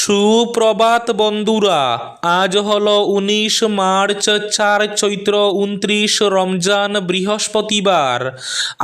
সুপ্রভাত বন্ধুরা, আজ হলো 19 মার্চ, 4 চৈত্র, 29 রমজান, বৃহস্পতিবার।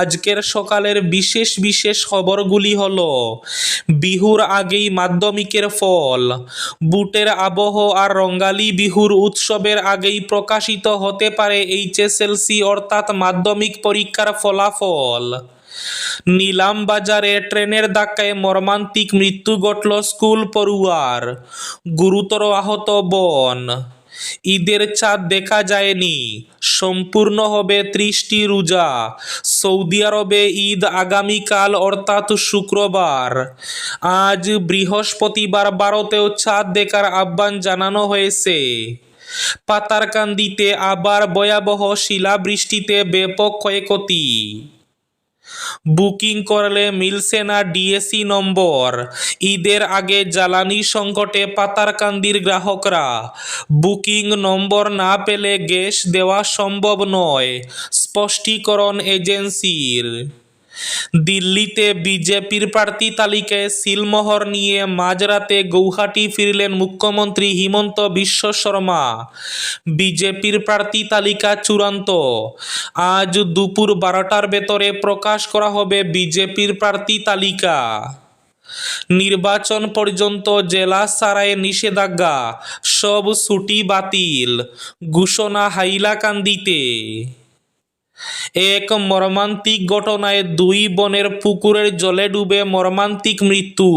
আজকের সকালের বিশেষ বিশেষ খবরগুলি হলো: বিহুর আগেই মাধ্যমিকের ফল, বুটের আবহ আর রঙ্গালী বিহুর উৎসবের আগেই প্রকাশিত হতে পারে এইচএসএলসি অর্থাৎ মাধ্যমিক পরীক্ষার ফলাফল। নিলাম বাজারে ট্রেনের ধাক্কায় মর্মান্তিক মৃত্যু ঘটল স্কুল পড়ুয়ার, গুরুতর আহত বোন। ঈদের চাঁদ দেখা যায়নি, সম্পূর্ণ হবে 30টি রোজা। সৌদি আরবে ঈদ আগামীকাল অর্থাৎ শুক্রবার। আজ বৃহস্পতিবার, ভারতেও চাঁদ দেখার আহ্বান জানানো হয়েছে। পাতারকান্দিতে আবার ভয়াবহ শিলাবৃষ্টিতে ব্যাপক ক্ষয়ক্ষতি। বুকিং করলে মিলছে না ডিএসি নম্বর। ঈদের আগে জ্বালানি সংকটে পাতারকান্দির গ্রাহকরা। বুকিং নম্বর না পেলে গ্যাস দেওয়া সম্ভব নয়, স্পষ্টীকরণ এজেন্সির। দিল্লিতে বিজেপির প্রার্থী তালিকায় সিলমোহর নিয়ে মাঝরাতে গৌহাটি ফিরলেন মুখ্যমন্ত্রী হিমন্ত বিশ্ব শর্মা। বিজেপির প্রার্থী তালিকা চূড়ান্ত। আজ দুপুর 12টার ভেতরে প্রকাশ করা হবে বিজেপির প্রার্থী তালিকা। নির্বাচন পর্যন্ত জেলা ছাড়াই নিষেধাজ্ঞা, সব ছুটি বাতিল, ঘোষণা হাইলাকান্দিতে। এক মর্মান্তিক ঘটনায় 2 বোনের পুকুরের জলে ডুবে মর্মান্তিক মৃত্যু।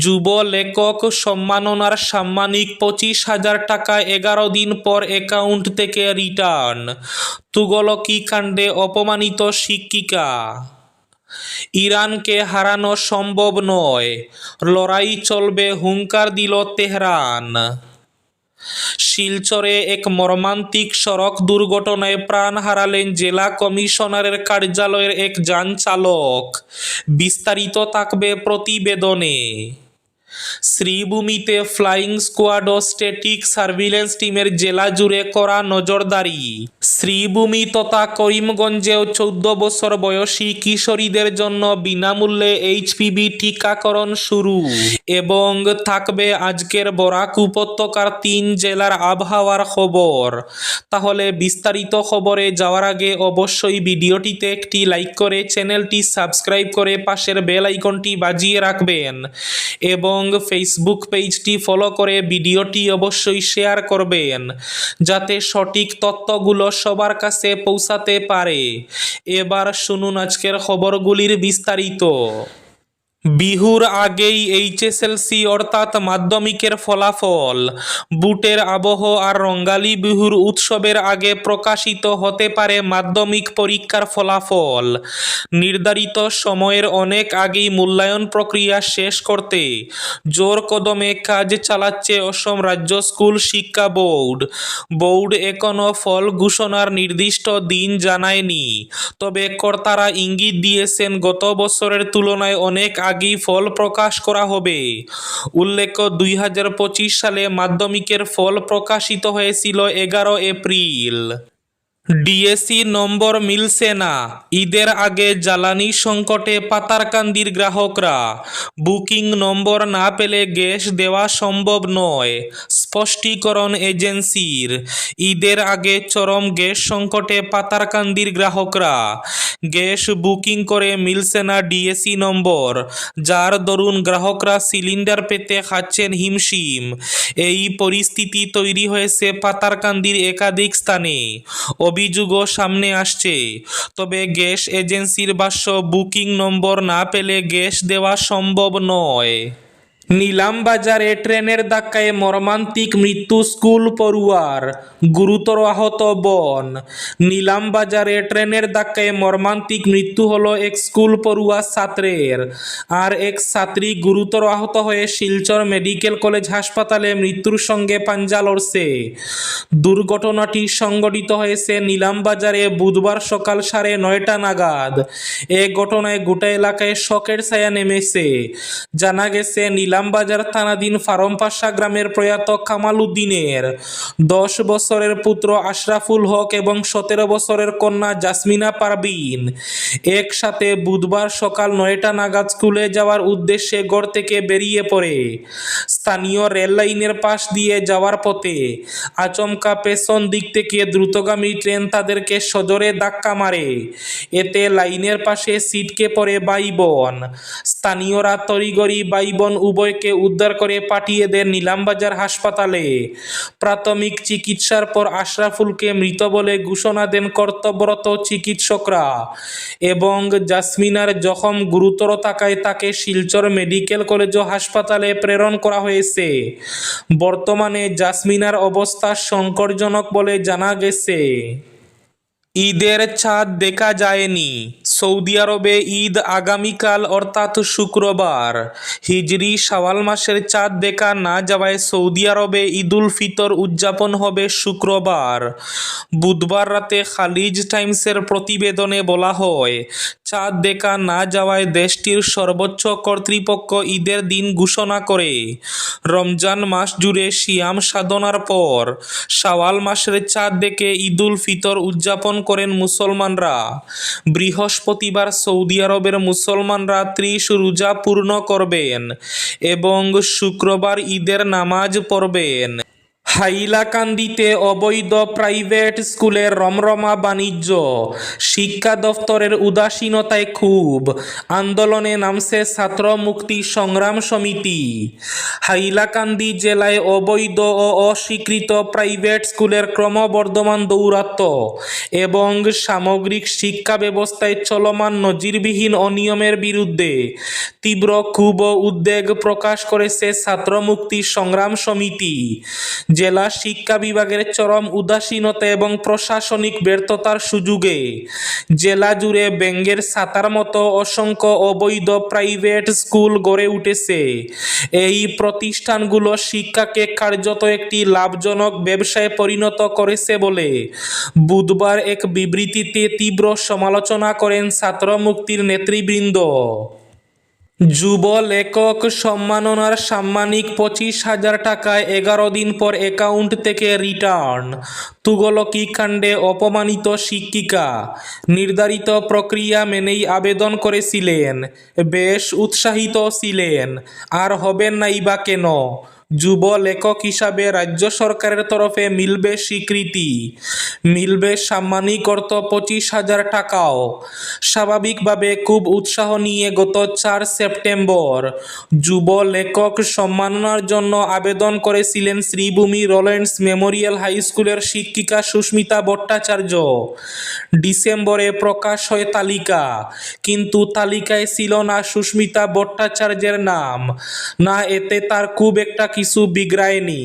যুব লেখক সম্মাননার সাম্মানিক 25,000 টাকা 11 দিন পর অ্যাকাউন্ট থেকে রিটার্ন। তুগলকি কাণ্ডে অপমানিত শিক্ষিকা। ইরানকে হারানো সম্ভব নয়, লড়াই চলবে, হুঙ্কার দিল তেহরান। শিলচরে এক মর্মান্তিক সড়ক দুর্ঘটনায় প্রাণ হারালেন জেলা কমিশনারের কার্যালয়ের এক যান চালক। বিস্তারিত থাকবে প্রতিবেদনে। শ্রীভূমিতে ফ্লাইং স্কোয়াড ও স্ট্যাটিক সার্ভিলেন্স টিমের জেলা জুড়ে করা নজরদারি। শ্রীভূমি তথা করিমগঞ্জেও 14 বছর বয়সী কিশোরীদের জন্য বিনামূল্যে এইচপিভি টিকাকরণ শুরু। এবং থাকবে আজকের বরাক উপত্যকার 3 জেলার আবহাওয়ার খবর। তাহলে বিস্তারিত খবরে যাওয়ার আগে অবশ্যই ভিডিওটিতে একটি লাইক করে চ্যানেলটি সাবস্ক্রাইব করে পাশের বেল আইকনটি বাজিয়ে রাখবেন এবং ফেসবুক পেজটি ফলো করে ভিডিওটি অবশ্যই শেয়ার করবেন, যাতে সঠিক তথ্যগুলো সবার কাছে পৌঁছাতে পারে। এবার শুনুন আজকের খবরগুলির বিস্তারিত। বিহুর আগেই এইচএসএলসি অর্থাৎ মাধ্যমিকের ফলাফল, বুটের আবহ আর রঙ্গালী বিহুর উৎসবের আগে প্রকাশিত হতে পারে মাধ্যমিক পরীক্ষার ফলাফল। নির্ধারিত সময়ের অনেক আগেই মূল্যায়ন প্রক্রিয়া শেষ করতে জোর কদমে কাজ চালাচ্ছে অসম রাজ্য স্কুল শিক্ষা বোর্ড। বোর্ড এখনও ফল ঘোষণার নির্দিষ্ট দিন জানায়নি, তবে কর্তারা ইঙ্গিত দিয়েছেন গত বছরের তুলনায় অনেক আগেই ফল প্রকাশ করা হবে। উল্লেখ্য, 2025 সালে মাধ্যমিকের ফল প্রকাশিত হয়েছিল 11 এপ্রিল। ডিএসি নম্বর মিলছে না, ঈদের আগে জ্বালানি সংকটে পাতারকান্দির গ্রাহকরা। বুকিং নম্বর না পেলে গ্যাস দেওয়া সম্ভব নয়, স্পষ্টীকরণ এজেন্সির। ঈদের আগে চরম গ্যাস সংকটে পাতারকান্দির গ্রাহকরা। গ্যাস বুকিং করে মিলছে না ডিএসি নম্বর, যার দরুন গ্রাহকরা সিলিন্ডার পেতে খাচ্ছেন হিমশিম। এই পরিস্থিতি তৈরি হয়েছে পাতারকান্দির একাধিক স্থানে। অভিযোগও সামনে আসছে। তবে গ্যাস এজেন্সির ভাষ্য, বুকিং নম্বর না পেলে গ্যাস দেওয়া সম্ভব নয়। নিলাম বাজারে ট্রেনের ধাক্কায় মর্মান্তিক মৃত্যু স্কুল পড়ুয়ার, গুরুতর আহত বোন। নিলাম বাজারে ট্রেনের ধাক্কায় মর্মান্তিক মৃত্যু হলো এক স্কুল পড়ুয়া ছাত্রের। আর এক ছাত্রী গুরুতর আহত হয়ে শিলচর মেডিকেল কলেজ হাসপাতালে মৃত্যুর সঙ্গে পাঞ্জা লড়ছে। দুর্ঘটনাটি সংঘটিত হয়েছে নিলাম বাজারে বুধবার সকাল 9:30 নাগাদ। এ ঘটনায় গোটা এলাকায় শোকের ছায়া নেমেছে। জানা গেছে, নিলাম নিলামবাজার থানাধীন ফারমপাশা গ্রামের প্রয়াত কামাল উদ্দিনের 10 বছরের পুত্র আশরাফুল হক এবং 17 বছরের কন্যা জাসমিনা পারভিন একসাথে বুধবার সকাল 9টা নাগাদ স্কুলে যাওয়ার উদ্দেশ্যে ঘর থেকে বেরিয়ে পড়ে স্থানীয় রেল লাইনের পাশ দিয়ে যাওয়ার পথে আচমকা পেছন দিক থেকে দ্রুতগামী ট্রেন তাদেরকে সজোরে ধাক্কা মারে। এতে লাইনের পাশে ছিটকে পড়ে ভাই বোন। স্থানীয়রা তড়িঘড়ি ভাই বোন উভয়কে উদ্ধার করে পাঠিয়ে দেন নিলামবাজার হাসপাতালে। প্রাথমিক চিকিৎসার পর আশরাফুলকে মৃত বলে ঘোষণা দেন কর্তব্যরত চিকিৎসকরা এবং জাসমিনার জখম গুরুতর থাকায় তাকে শিলচর মেডিকেল কলেজ ও হাসপাতালে প্রেরণ করা হয়েছে। বর্তমানে জাসমিনার অবস্থা সংকটজনক বলে জানা গেছে। ঈদের চাঁদ দেখা যায়নি। সৌদি আরবে ঈদ আগামীকাল অর্থাৎ শুক্রবার। হিজরি শাওয়াল মাসের চাঁদ দেখা না যাওয়ায় সৌদি আরবে ঈদুল ফিতর উদযাপন হবে শুক্রবার। বুধবার রাতে খালিজ টাইমসের প্রতিবেদনে বলা হয়, চাঁদ দেখা না যাওয়ায় দেশটির সর্বোচ্চ কর্তৃপক্ষ ঈদের দিন ঘোষণা করে। রমজান মাস জুড়ে সিয়াম সাধনার পর শাওয়াল মাসের চাঁদ দেখে ঈদুল ফিতর উদযাপন করেন মুসলমানরা। বৃহস্পতিবার সৌদি আরবের মুসলমানরা 30 রোজা পূর্ণ করবেন এবং শুক্রবার ঈদের নামাজ পড়বেন। হাইলাকান্দিতে অবৈধ প্রাইভেট স্কুলের রমরমা বাণিজ্য। শিক্ষা দফতরের উদাসীনতায় ক্ষোভ, আন্দোলনে নামছে ছাত্র মুক্তি সংগ্রাম সমিতি। হাইলাকান্দি জেলায় অবৈধ ও অস্বীকৃত প্রাইভেট স্কুলের ক্রমবর্ধমান দৌরাত্ম্য এবং সামগ্রিক শিক্ষা ব্যবস্থায় চলমান নজিরবিহীন অনিয়মের বিরুদ্ধে তীব্র ক্ষোভ ও উদ্বেগ প্রকাশ করেছে ছাত্র মুক্তি সংগ্রাম সমিতি। জেলা শিক্ষা বিভাগের চরম উদাসীনতা এবং প্রশাসনিক ব্যর্থতার সুযোগে জেলা জুড়ে ব্যাঙের ছাতার মতো অসংখ্য অবৈধ প্রাইভেট স্কুল গড়ে উঠেছে। এই প্রতিষ্ঠানগুলো শিক্ষাকে কার্যত একটি লাভজনক ব্যবসায় পরিণত করেছে বলে বুধবার এক বিবৃতিতে তীব্র সমালোচনা করেন ছাত্র মুক্তির নেতৃবৃন্দ। যুব লেখক সম্মাননার সাম্মানিক 25,000 টাকায় 11 দিন পর অ্যাকাউন্ট থেকে রিটার্ন। তুগলকি কাণ্ডে অপমানিত শিক্ষিকা নির্ধারিত প্রক্রিয়া মেনেই আবেদন করেছিলেন, বেশ উৎসাহিত ছিলেন, আর হবেন নাই বা কেন? যুব লেখক হিসাবে রাজ্য সরকারের তরফে মিলবে স্বীকৃতি, মিলবে সাম্মানিক অর্থ 25,000 টাকাও। স্বাভাবিকভাবে খুব উৎসাহ নিয়ে গত 4 সেপ্টেম্বর যুব লেখক সম্মাননার জন্য আবেদন করেছিলেন শ্রীভূমি রোল্যান্ডস মেমোরিয়াল হাই স্কুলের শিক্ষিকা সুস্মিতা ভট্টাচার্য। ডিসেম্বরে প্রকাশ হয় তালিকা, কিন্তু তালিকায় ছিল না সুস্মিতা ভট্টাচার্যের নাম। না, এতে তার খুব একটা কিছু বিগড়ায়নি।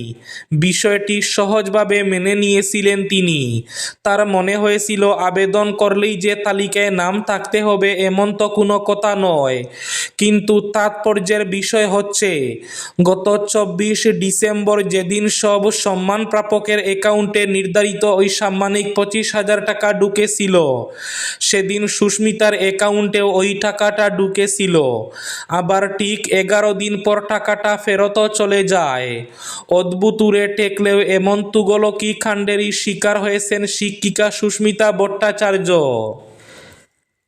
বিষয়টি সহজভাবে মেনে নিয়েছিলেন তিনি। তার মনে হয়েছিল আবেদন করলেই যে তালিকায় নাম থাকতে হবে এমন তো কোনো কথা নয়। কিন্তু তাৎপর্যের বিষয় হচ্ছে, গত 24 ডিসেম্বর যেদিন সব সম্মান প্রাপকের অ্যাকাউন্টে নির্ধারিত ওই সাম্মানিক 25,000 টাকা ঢুকেছিল, সেদিন সুস্মিতার অ্যাকাউন্টেও ওই টাকাটা ঢুকেছিল। আবার ঠিক 11 দিন পর টাকাটা ফেরতও চলে যায়। অদ্ভুত উড়ে ঠেকলেও এমন তুগলকি কাণ্ডেরই শিকার হয়েছেন শিক্ষিকা সুস্মিতা ভট্টাচার্য।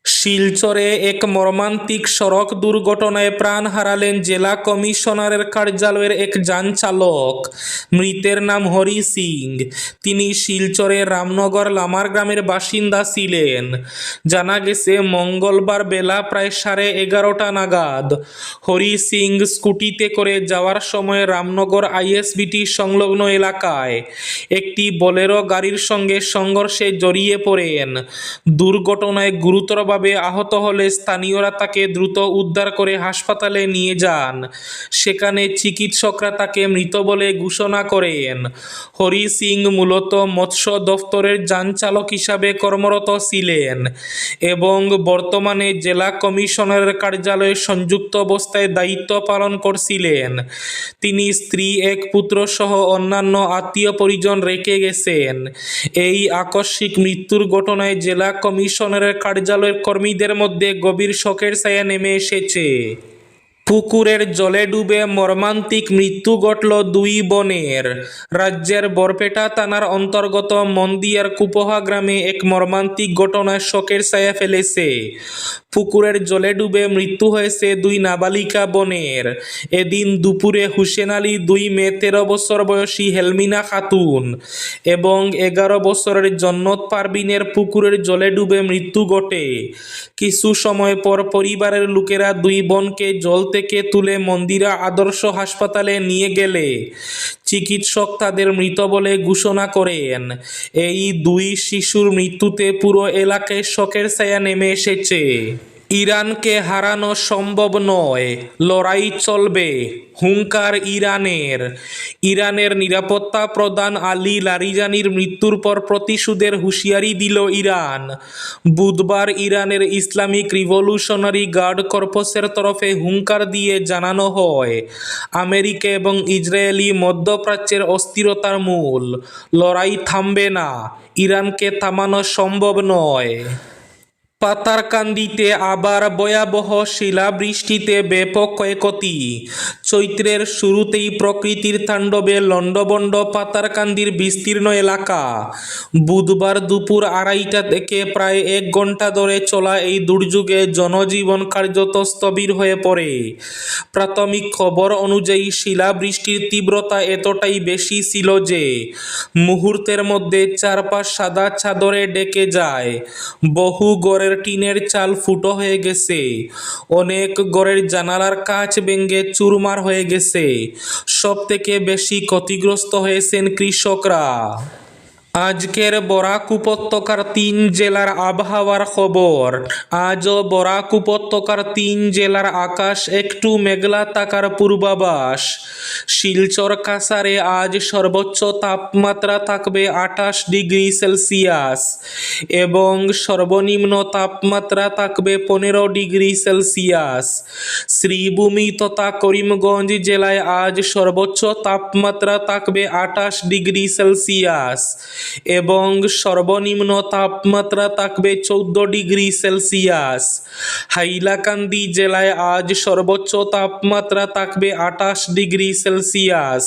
শিলচরে এক মর্মান্তিক সড়ক দুর্ঘটনায় প্রাণ হারালেন জেলা কমিশনারের কার্যালয়ের এক যান চালক। মৃতের নাম হরি সিং। তিনি শিলচরের রামনগর লামার গ্রামের বাসিন্দা ছিলেন। জানা গেছে, মঙ্গলবার বেলা প্রায় 11:30 নাগাদ হরি সিং স্কুটিতে করে যাওয়ার সময় রামনগর আইএসবিটি সংলগ্ন এলাকায় একটি বোলেরো গাড়ির সঙ্গে সংঘর্ষে জড়িয়ে পড়েন। দুর্ঘটনায় গুরুতরভাবে আহত হলে স্থানীয়রা তাকে দ্রুত উদ্ধার করে হাসপাতালে নিয়ে যান। সেখানে চিকিৎসকরা তাকে মৃত বলে ঘোষণা করেন। হরি সিং মূলত মৎস্য দফতরের যান চালক হিসাবে কর্মরত ছিলেন এবং বর্তমানে জেলা কমিশনারের কার্যালয়ে সংযুক্ত অবস্থায় দায়িত্ব পালন করছিলেন। তিনি স্ত্রী, এক পুত্র সহ অন্যান্য আত্মীয় পরিজন রেখে গেছেন। এই আকস্মিক মৃত্যুর ঘটনায় জেলা কমিশনারের কার্যালয়ের কর্মীদের মধ্যে গভীর শোকের ছায়া নেমে এসেছে। পুকুরের জলে ডুবে মর্মান্তিক মৃত্যু ঘটল দুই বোনের। রাজ্যের বরপেটা থানার অন্তর্গত মন্দিয়ার কুপহা গ্রামে এক মর্মান্তিক ঘটনায় শোকের ছায়া ফেলেছে। পুকুরের জলে ডুবে মৃত্যু হয়েছে দুই নাবালিকা বোনের। এদিন দুপুরে হুসেন আলী, দুই মেয়ে, 13 বছর বয়সী হেলমিনা খাতুন এবং 11 বছরের জন্নত পারবিনের পুকুরের জলে ডুবে মৃত্যু ঘটে। কিছু সময় পর পরিবারের লোকেরা দুই বোনকে জল থেকে তুলে মন্দিরা আদর্শ হাসপাতালে নিয়ে গেলে চিকিৎসক তাদের মৃত বলে ঘোষণা করেন। এই দুই শিশুর মৃত্যুতে পুরো এলাকায় শোকের ছায়া নেমে এসেছে। ইরানকে হারানো সম্ভব নয়, লড়াই চলবে, হুঙ্কার ইরানের। ইরানের নিরাপত্তা প্রধান আলী লারিজানির মৃত্যুর পর প্রতিশোধের হুঁশিয়ারি দিল ইরান। বুধবার ইরানের ইসলামিক রিভলিউশনারি গার্ড কর্পসের তরফে হুঙ্কার দিয়ে জানানো হয়, আমেরিকা এবং ইসরায়েলি মধ্যপ্রাচ্যের অস্থিরতার মূল। লড়াই থামবে না, ইরানকে থামানো সম্ভব নয়। পাতারকান্দিতে আবার ভয়াবহ শিলাবৃষ্টিতে ব্যাপক ক্ষয়ক্ষতি। চৈত্রের শুরুতেই প্রকৃতির তাণ্ডবে লণ্ডভণ্ড পাতারকান্দির বিস্তীর্ণ এলাকা। বুধবার দুপুর 2:30 থেকে প্রায় 1 ঘন্টা ধরে চলা এই দুর্যোগে জনজীবন কার্যত স্থবির হয়ে পড়ে। প্রাথমিক খবর অনুযায়ী শিলাবৃষ্টির তীব্রতা এতটাই বেশি ছিল যে মুহূর্তের মধ্যে চারপাশ সাদা চাদরে ঢেকে যায়। বহু ঘরের টিনের চাল ফুটো হয়ে গেছে, অনেক ঘরের জানালার কাঁচ ভেঙে চুরমার হয়ে গেছে। সবথেকে বেশি ক্ষতিগ্রস্ত হয়েছেন কৃষকরা। আজকের বরাক উপত্যকার 3 জেলার আবহাওয়ার খবর। আজও বরাক উপত্যকার 3 জেলার আকাশ একটু মেঘলা থাকার পূর্বাভাস। শিলচর কাছাড়ে আজ সর্বোচ্চ তাপমাত্রা থাকবে 28 ডিগ্রি সেলসিয়াস এবং সর্বনিম্ন তাপমাত্রা থাকবে 15 ডিগ্রি সেলসিয়াস। শ্রীভূমি তথা করিমগঞ্জ জেলায় আজ সর্বোচ্চ তাপমাত্রা থাকবে 28 ডিগ্রি সেলসিয়াস এবং সর্বনিম্ন তাপমাত্রা থাকবে 14 ডিগ্রি সেলসিয়াস। হাইলাকান্দি জেলায় আজ সর্বোচ্চ তাপমাত্রা থাকবে 28 ডিগ্রি সেলসিয়াস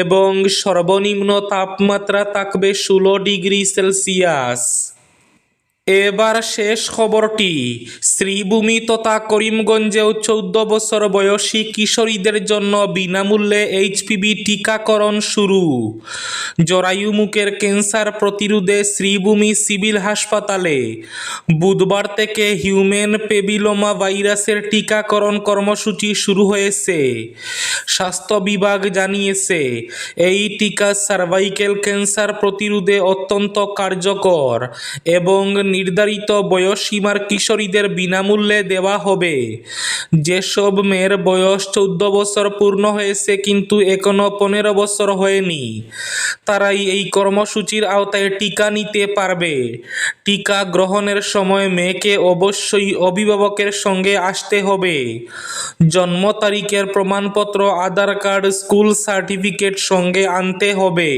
এবং সর্বনিম্ন তাপমাত্রা থাকবে 16 ডিগ্রি সেলসিয়াস। এবার শেষ খবরটি। শ্রীভূমি তথা করিমগঞ্জেও 14 বছর বয়সী কিশোরীদের জন্য বিনামূল্যে এইচপিভি টিকাকরণ শুরু। জরায়ু মুখের ক্যান্সার প্রতিরোধে শ্রীভূমি সিভিল হাসপাতালে বুধবার থেকে হিউম্যান প্যাপিলোমা ভাইরাসের টিকাকরণ কর্মসূচি শুরু হয়েছে। স্বাস্থ্য বিভাগ জানিয়েছে, এই টিকা সার্ভাইকেল ক্যান্সার প্রতিরোধে অত্যন্ত কার্যকর এবং নির্ধারিত বয়সসীমার কিশোরীদের বিনামূল্যে দেওয়া হবে। যেসব মেয়ের বয়স 14 বছর পূর্ণ হয়েছে কিন্তু এখনো 15 বছর হয়নি, তারাই এই কর্মসূচির আওতায় টিকা নিতে পারবে। টিকা গ্রহণের সময় মেয়েকে অবশ্যই অভিভাবকের সঙ্গে আসতে হবে। জন্ম তারিখের প্রমাণপত্র, আধার কার্ড, স্কুল সার্টিফিকেট সঙ্গে আনতে হবে।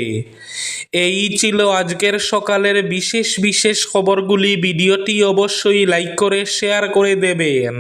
এই ছিল আজকের সকালের বিশেষ খবরগুলি। ভিডিওটি অবশ্যই লাইক করে শেয়ার করে দেবেন।